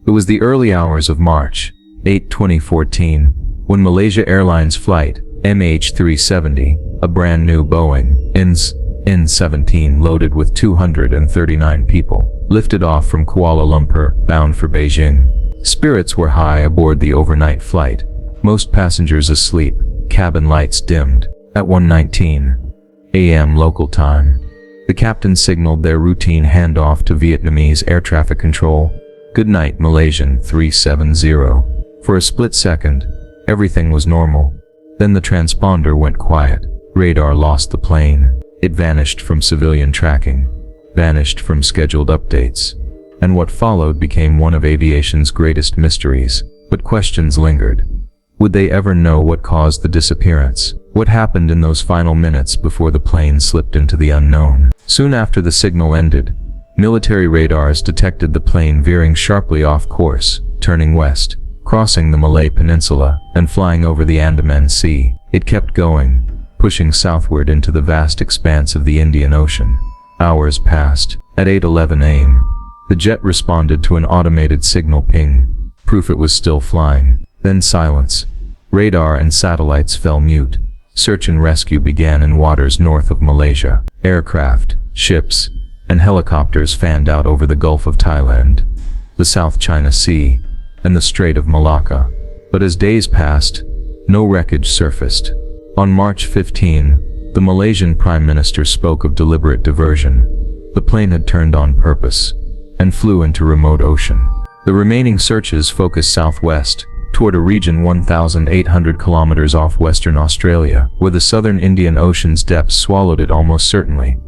It was the early hours of March 8, 2014, when Malaysia Airlines Flight MH370, a brand new Boeing INS-17 loaded with 239 people, lifted off from Kuala Lumpur, bound for Beijing. Spirits were high aboard the overnight flight, most passengers asleep, cabin lights dimmed. At 1:19 a.m. local time, the captain signaled their routine handoff to Vietnamese air traffic control. "Good night, Malaysian 370. For a split second, everything was normal. Then the transponder went quiet. Radar lost the plane. It vanished from civilian tracking, vanished from scheduled updates. And what followed became one of aviation's greatest mysteries. But questions lingered. Would they ever know what caused the disappearance? What happened in those final minutes before the plane slipped into the unknown? Soon after the signal ended, military radars detected the plane veering sharply off course, turning west, crossing the Malay Peninsula, and flying over the Andaman Sea. It kept going, pushing southward into the vast expanse of the Indian Ocean. Hours passed. At 8:11 a.m., the jet responded to an automated signal ping, proof it was still flying. Then silence. Radar and satellites fell mute. Search and rescue began in waters north of Malaysia. Aircraft, ships, and helicopters fanned out over the Gulf of Thailand, the South China Sea, and the Strait of Malacca. But as days passed, no wreckage surfaced. On March 15, the Malaysian Prime Minister spoke of deliberate diversion. The plane had turned on purpose and flew into remote ocean. The remaining searches focused southwest, toward a region 1,800 kilometers off Western Australia, where the southern Indian Ocean's depths swallowed it almost certainly.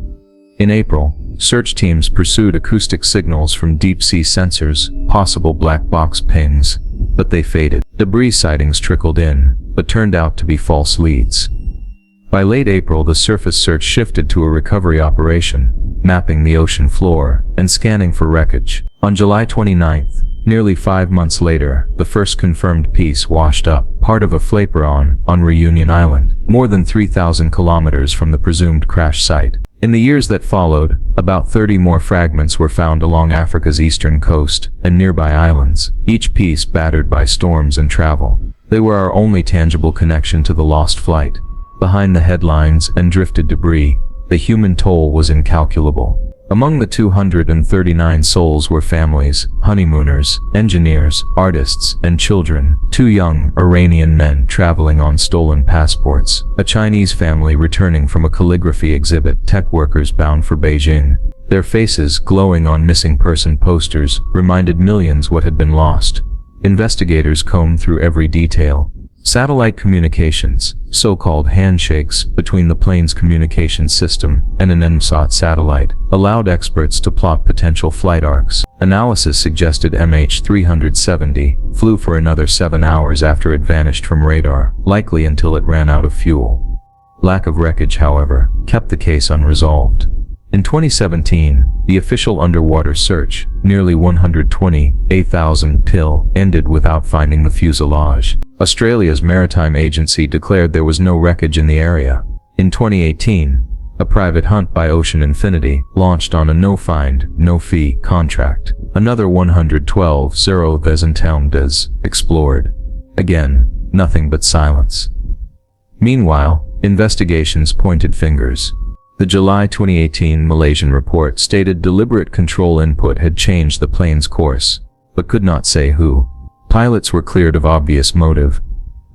In April, search teams pursued acoustic signals from deep-sea sensors, possible black box pings, but they faded. Debris sightings trickled in, but turned out to be false leads. By late April, the surface search shifted to a recovery operation, mapping the ocean floor and scanning for wreckage. On July 29th, nearly 5 months later, the first confirmed piece washed up, part of a flaper on Reunion Island, more than 3,000 kilometers from the presumed crash site. In the years that followed, about 30 more fragments were found along Africa's eastern coast and nearby islands, each piece battered by storms and travel. They were our only tangible connection to the lost flight. Behind the headlines and drifted debris, the human toll was incalculable. Among the 239 souls were families, honeymooners, engineers, artists, and children. 2 young Iranian men traveling on stolen passports, a Chinese family returning from a calligraphy exhibit, tech workers bound for Beijing. Their faces, glowing on missing person posters, reminded millions what had been lost. Investigators combed through every detail. Satellite communications, so-called handshakes between the plane's communication system and an MSOT satellite, allowed experts to plot potential flight arcs. Analysis suggested MH370 flew for another 7 hours after it vanished from radar, likely until it ran out of fuel. Lack of wreckage, however, kept the case unresolved. In 2017, the official underwater search, nearly 128,000 km, ended without finding the fuselage. Australia's maritime agency declared there was no wreckage in the area. In 2018, a private hunt by Ocean Infinity launched on a no-find, no-fee contract. Another 112 Vezentelmdes explored. Again, nothing but silence. Meanwhile, investigations pointed fingers. The July 2018 Malaysian report stated deliberate control input had changed the plane's course, but could not say who. Pilots were cleared of obvious motive.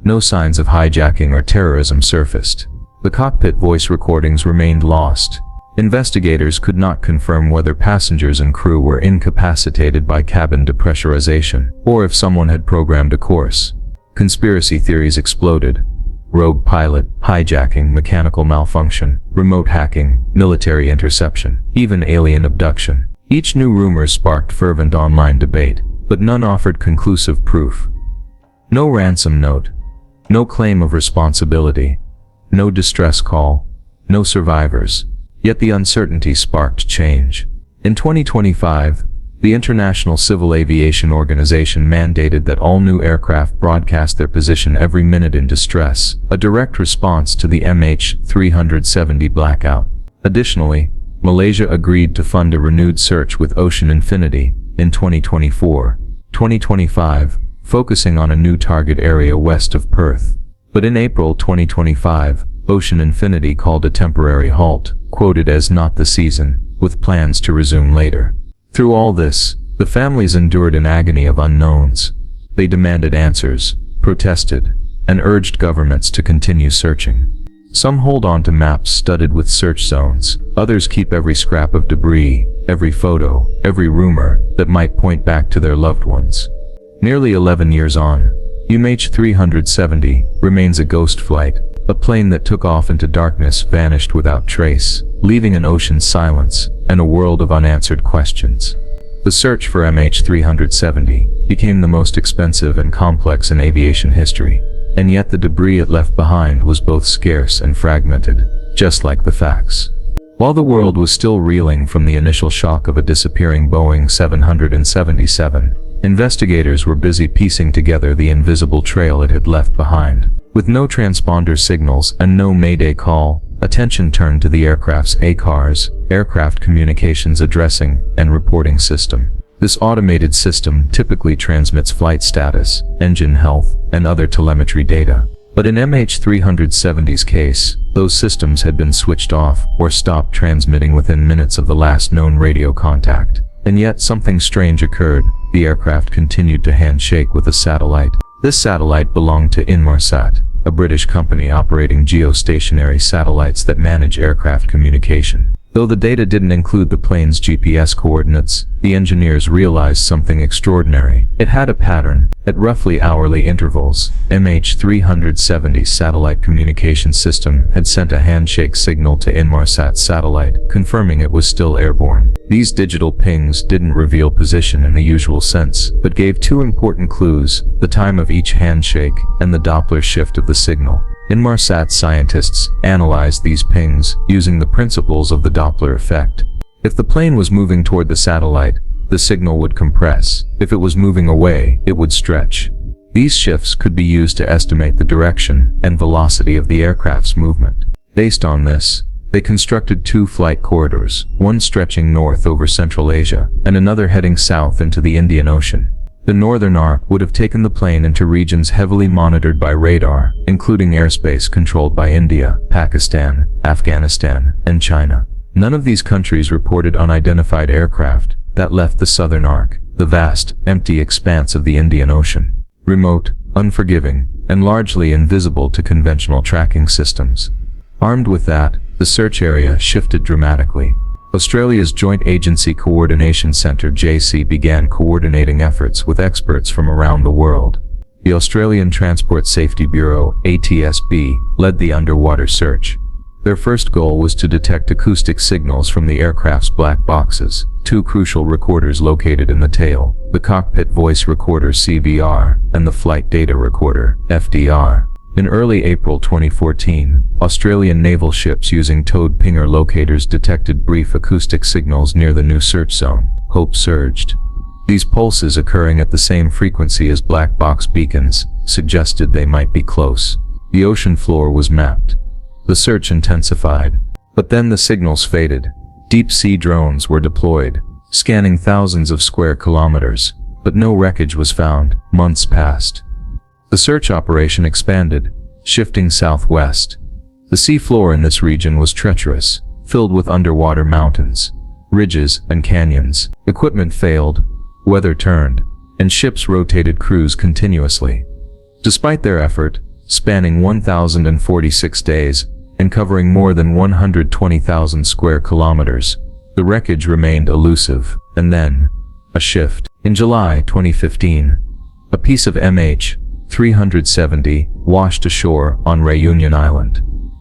No signs of hijacking or terrorism surfaced. The cockpit voice recordings remained lost. Investigators could not confirm whether passengers and crew were incapacitated by cabin depressurization, or if someone had programmed a course. Conspiracy theories exploded. Rogue pilot, hijacking, mechanical malfunction, remote hacking, military interception, even alien abduction. Each new rumor sparked fervent online debate, but none offered conclusive proof. No ransom note, no claim of responsibility, no distress call, no survivors. Yet the uncertainty sparked change. In 2025, the International Civil Aviation Organization mandated that all new aircraft broadcast their position every minute in distress, a direct response to the MH370 blackout. Additionally, Malaysia agreed to fund a renewed search with Ocean Infinity in 2024, 2025, focusing on a new target area west of Perth. But in April 2025, Ocean Infinity called a temporary halt, quoted as "not the season," with plans to resume later. Through all this, the families endured an agony of unknowns. They demanded answers, protested, and urged governments to continue searching. Some hold on to maps studded with search zones, others keep every scrap of debris, every photo, every rumor that might point back to their loved ones. Nearly 11 years on, MH370 remains a ghost flight. A plane that took off into darkness vanished without trace, leaving an ocean's silence and a world of unanswered questions. The search for MH370 became the most expensive and complex in aviation history, and yet the debris it left behind was both scarce and fragmented, just like the facts. While the world was still reeling from the initial shock of a disappearing Boeing 777, investigators were busy piecing together the invisible trail it had left behind. With no transponder signals and no mayday call, attention turned to the aircraft's ACARS, Aircraft Communications Addressing and Reporting System. This automated system typically transmits flight status, engine health, and other telemetry data. But in MH370's case, those systems had been switched off or stopped transmitting within minutes of the last known radio contact. And yet something strange occurred. The aircraft continued to handshake with a satellite. This satellite belonged to Inmarsat, a British company operating geostationary satellites that manage aircraft communication. Though the data didn't include the plane's GPS coordinates, the engineers realized something extraordinary. It had a pattern. At roughly hourly intervals, MH370's satellite communication system had sent a handshake signal to Inmarsat's satellite, confirming it was still airborne. These digital pings didn't reveal position in the usual sense, but gave two important clues: the time of each handshake and the Doppler shift of the signal. Inmarsat scientists analyzed these pings using the principles of the Doppler effect. If the plane was moving toward the satellite, the signal would compress. If it was moving away, it would stretch. These shifts could be used to estimate the direction and velocity of the aircraft's movement. Based on this, they constructed two flight corridors, one stretching north over Central Asia and another heading south into the Indian Ocean. The northern arc would have taken the plane into regions heavily monitored by radar, including airspace controlled by India, Pakistan, Afghanistan, and China. None of these countries reported unidentified aircraft. That left the southern arc, the vast, empty expanse of the Indian Ocean, remote, unforgiving, and largely invisible to conventional tracking systems. Armed with that, the search area shifted dramatically. Australia's Joint Agency Coordination Centre (JC) began coordinating efforts with experts from around the world. The Australian Transport Safety Bureau (ATSB) led the underwater search. Their first goal was to detect acoustic signals from the aircraft's black boxes, two crucial recorders located in the tail: the cockpit voice recorder (CVR) and the flight data recorder (FDR). In early April 2014, Australian naval ships using towed pinger locators detected brief acoustic signals near the new search zone. Hope surged. These pulses, occurring at the same frequency as black box beacons, suggested they might be close. The ocean floor was mapped. The search intensified. But then the signals faded. Deep-sea drones were deployed, scanning thousands of square kilometers, but no wreckage was found. Months passed. The search operation expanded, shifting southwest. The seafloor in this region was treacherous, filled with underwater mountains, ridges, and canyons. Equipment failed, weather turned, and ships rotated crews continuously. Despite their effort, spanning 1,046 days and covering more than 120,000 square kilometers, the wreckage remained elusive. And then, a shift. In July 2015, a piece of MH370 washed ashore on Réunion Island,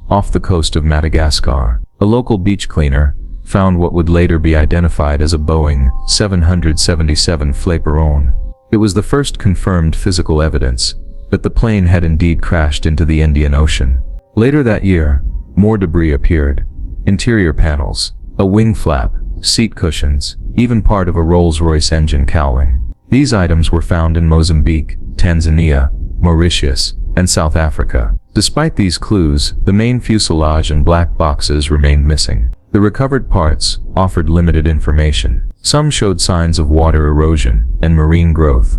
off the coast of Madagascar. A local beach cleaner found what would later be identified as a Boeing 777 Flaperon. It was the first confirmed physical evidence that the plane had indeed crashed into the Indian Ocean. Later that year, more debris appeared: interior panels, a wing flap, seat cushions, even part of a Rolls-Royce engine cowling. These items were found in Mozambique, Tanzania, Mauritius, and South Africa. Despite these clues, the main fuselage and black boxes remained missing. The recovered parts offered limited information. Some showed signs of water erosion and marine growth,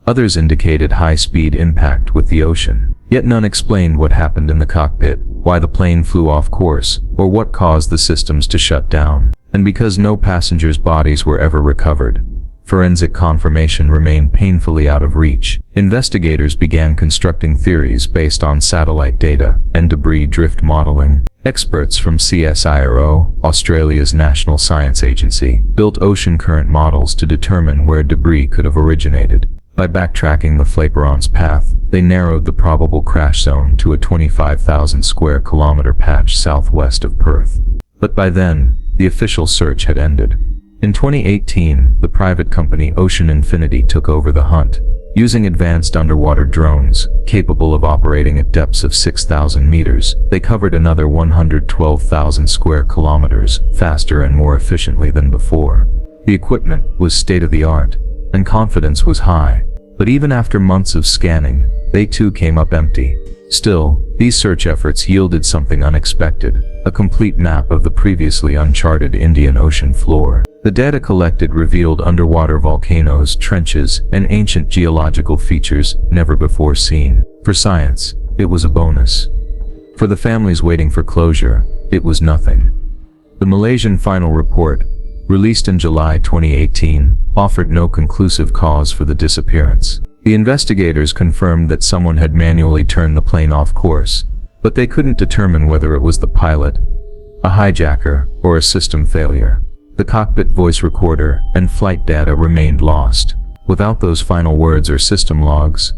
Others indicated high-speed impact with the ocean. Yet none explained what happened in the cockpit, why the plane flew off course, or what caused the systems to shut down. And because no passengers' bodies were ever recovered, forensic confirmation remained painfully out of reach. Investigators began constructing theories based on satellite data and debris drift modeling. Experts from CSIRO, Australia's national science agency, built ocean current models to determine where debris could have originated. By backtracking the flaperon's path, they narrowed the probable crash zone to a 25,000 square kilometer patch southwest of Perth. But by then, the official search had ended. In 2018, the private company Ocean Infinity took over the hunt. Using advanced underwater drones, capable of operating at depths of 6,000 meters, they covered another 112,000 square kilometers, faster and more efficiently than before. The equipment was state-of-the-art, and confidence was high. But even after months of scanning, they too came up empty. Still, these search efforts yielded something unexpected, a complete map of the previously uncharted Indian Ocean floor. The data collected revealed underwater volcanoes, trenches, and ancient geological features never before seen. For science, it was a bonus. For the families waiting for closure, it was nothing. The Malaysian final report, released in July 2018, offered no conclusive cause for the disappearance. The investigators confirmed that someone had manually turned the plane off course, but they couldn't determine whether it was the pilot, a hijacker, or a system failure. The cockpit voice recorder and flight data remained lost. Without those final words or system logs,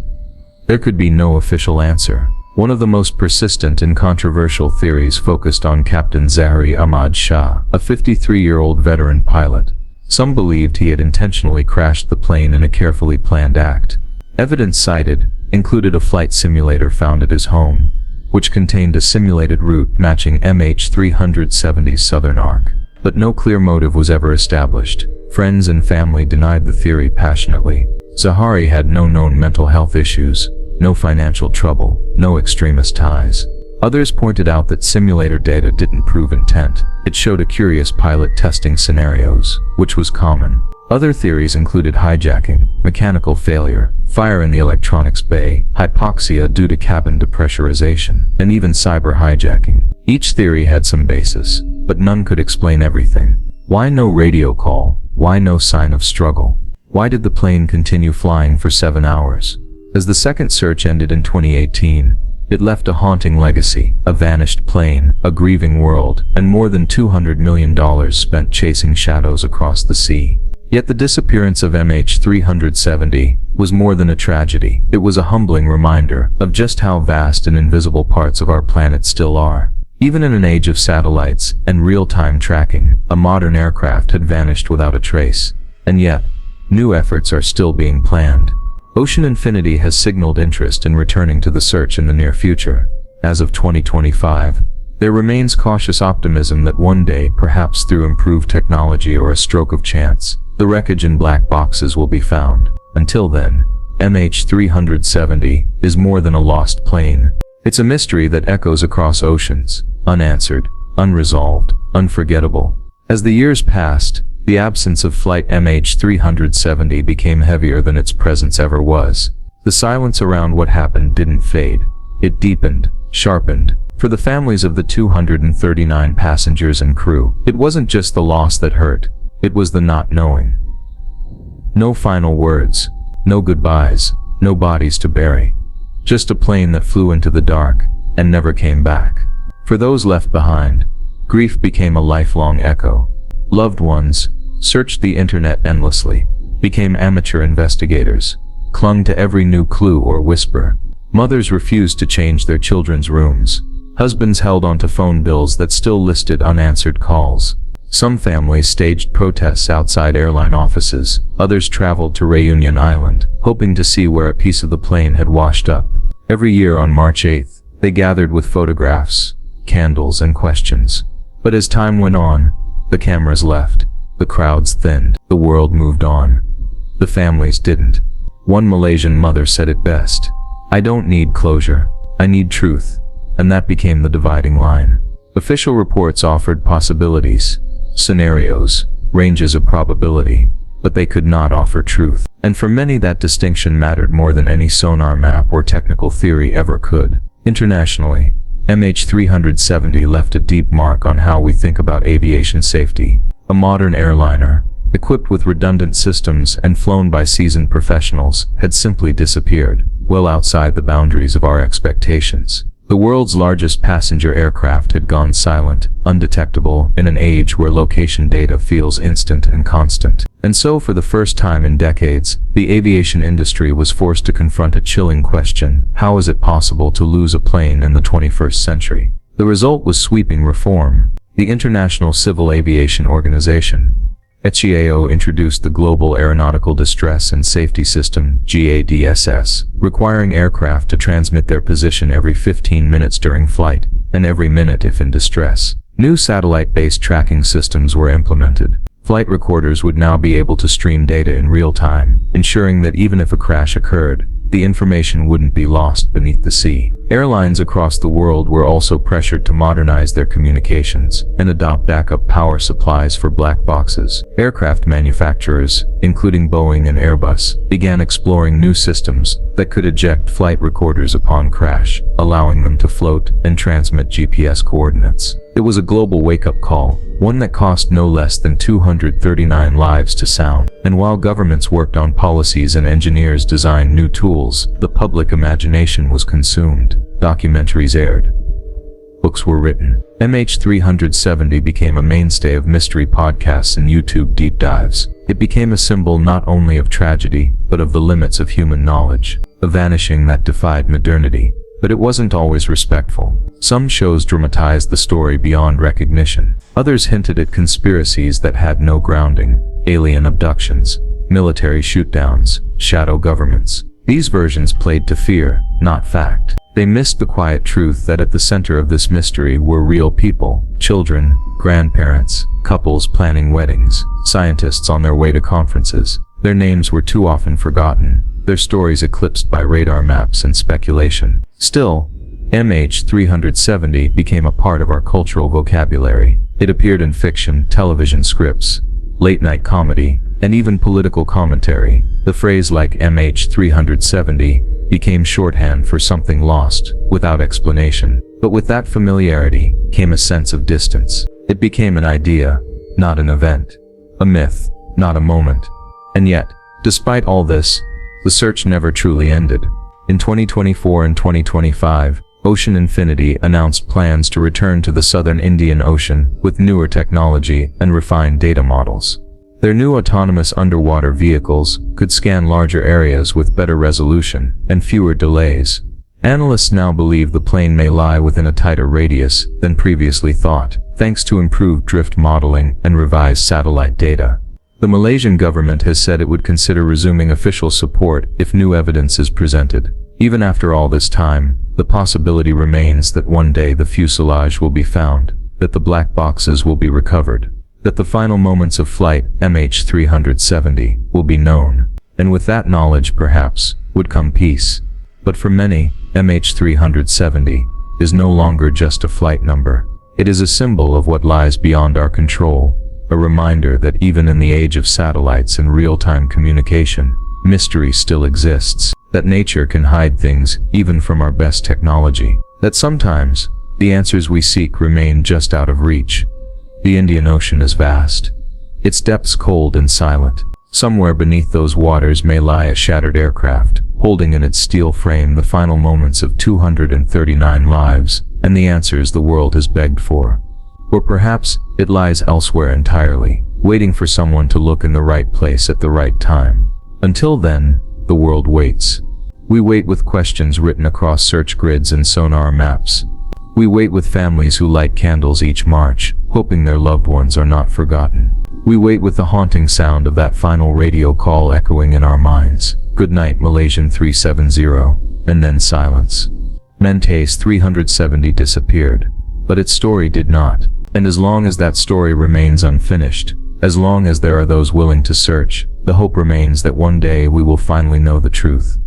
there could be no official answer. One of the most persistent and controversial theories focused on Captain Zahri Ahmad Shah, a 53-year-old veteran pilot. Some believed he had intentionally crashed the plane in a carefully planned act. Evidence cited included a flight simulator found at his home, which contained a simulated route matching MH370's southern arc. But no clear motive was ever established. Friends and family denied the theory passionately. Zahari had no known mental health issues, no financial trouble, no extremist ties. Others pointed out that simulator data didn't prove intent. It showed a curious pilot testing scenarios, which was common. Other theories included hijacking, mechanical failure, fire in the electronics bay, hypoxia due to cabin depressurization, and even cyber hijacking. Each theory had some basis, but none could explain everything. Why no radio call? Why no sign of struggle? Why did the plane continue flying for 7 hours? As the second search ended in 2018, it left a haunting legacy, a vanished plane, a grieving world, and more than $200 million spent chasing shadows across the sea. Yet the disappearance of MH370 was more than a tragedy. It was a humbling reminder of just how vast and invisible parts of our planet still are. Even in an age of satellites and real-time tracking, a modern aircraft had vanished without a trace. And yet, new efforts are still being planned. Ocean Infinity has signaled interest in returning to the search in the near future. As of 2025, there remains cautious optimism that one day, perhaps through improved technology or a stroke of chance, the wreckage in black boxes will be found. Until then, MH370 is more than a lost plane. It's a mystery that echoes across oceans, unanswered, unresolved, unforgettable. As the years passed, the absence of flight MH370 became heavier than its presence ever was. The silence around what happened didn't fade. It deepened, sharpened. For the families of the 239 passengers and crew, it wasn't just the loss that hurt. It was the not knowing. No final words, no goodbyes, no bodies to bury. Just a plane that flew into the dark and never came back. For those left behind, grief became a lifelong echo. Loved ones searched the internet endlessly, became amateur investigators, clung to every new clue or whisper. Mothers refused to change their children's rooms. Husbands held onto phone bills that still listed unanswered calls. Some families staged protests outside airline offices. Others traveled to Reunion Island, hoping to see where a piece of the plane had washed up. Every year on March 8th, they gathered with photographs, candles, and questions. But as time went on, the cameras left, the crowds thinned, the world moved on. The families didn't. One Malaysian mother said it best, "I don't need closure, I need truth." And that became the dividing line. Official reports offered possibilities, scenarios, ranges of probability. but they could not offer truth. And for many that distinction mattered more than any sonar map or technical theory ever could. Internationally, MH370 left a deep mark on how we think about aviation safety. A modern airliner, equipped with redundant systems and flown by seasoned professionals, had simply disappeared, well outside the boundaries of our expectations. The world's largest passenger aircraft had gone silent, undetectable, in an age where location data feels instant and constant. And so, for the first time in decades, the aviation industry was forced to confront a chilling question: how is it possible to lose a plane in the 21st century? The result was sweeping reform. The International Civil Aviation Organization, ICAO, introduced the Global Aeronautical Distress and Safety System, GADSS, requiring aircraft to transmit their position every 15 minutes during flight, and every minute if in distress. New satellite-based tracking systems were implemented. Flight recorders would now be able to stream data in real time, ensuring that even if a crash occurred, the information wouldn't be lost beneath the sea. Airlines across the world were also pressured to modernize their communications and adopt backup power supplies for black boxes. Aircraft manufacturers, including Boeing and Airbus, began exploring new systems that could eject flight recorders upon crash, allowing them to float and transmit GPS coordinates. It was a global wake-up call, one that cost no less than 239 lives to sound. And while governments worked on policies and engineers designed new tools, the public imagination was consumed. Documentaries aired. Books were written. MH370 became a mainstay of mystery podcasts and YouTube deep dives. It became a symbol not only of tragedy, but of the limits of human knowledge. A vanishing that defied modernity. But it wasn't always respectful. Some shows dramatized the story beyond recognition. Others hinted at conspiracies that had no grounding: alien abductions, military shootdowns, shadow governments. These versions played to fear, not fact. They missed the quiet truth that at the center of this mystery were real people: children, grandparents, couples planning weddings, scientists on their way to conferences. Their names were too often forgotten, their stories eclipsed by radar maps and speculation. Still, MH370 became a part of our cultural vocabulary. It appeared in fiction, television scripts, late-night comedy, and even political commentary. The phrase like MH370 became shorthand for something lost, without explanation. But with that familiarity came a sense of distance. It became an idea, not an event. A myth, not a moment. And yet, despite all this, the search never truly ended. In 2024 and 2025, Ocean Infinity announced plans to return to the southern Indian Ocean with newer technology and refined data models. Their new autonomous underwater vehicles could scan larger areas with better resolution and fewer delays. Analysts now believe the plane may lie within a tighter radius than previously thought, thanks to improved drift modeling and revised satellite data. The Malaysian government has said it would consider resuming official support if new evidence is presented. Even after all this time, the possibility remains that one day the fuselage will be found, that the black boxes will be recovered, that the final moments of flight MH370 will be known. And with that knowledge, perhaps, would come peace. But for many, MH370 is no longer just a flight number. It is a symbol of what lies beyond our control. A reminder that even in the age of satellites and real-time communication, mystery still exists. That nature can hide things even from our best technology. That sometimes, the answers we seek remain just out of reach. The Indian Ocean is vast. Its depths cold and silent. Somewhere beneath those waters may lie a shattered aircraft, holding in its steel frame the final moments of 239 lives, and the answers the world has begged for. Or perhaps, it lies elsewhere entirely, waiting for someone to look in the right place at the right time. Until then, the world waits. We wait with questions written across search grids and sonar maps. We wait with families who light candles each March, hoping their loved ones are not forgotten. We wait with the haunting sound of that final radio call echoing in our minds. Good night, Malaysian 370, and then silence. Mente's 370 disappeared, but its story did not. And as long as that story remains unfinished, as long as there are those willing to search, the hope remains that one day we will finally know the truth.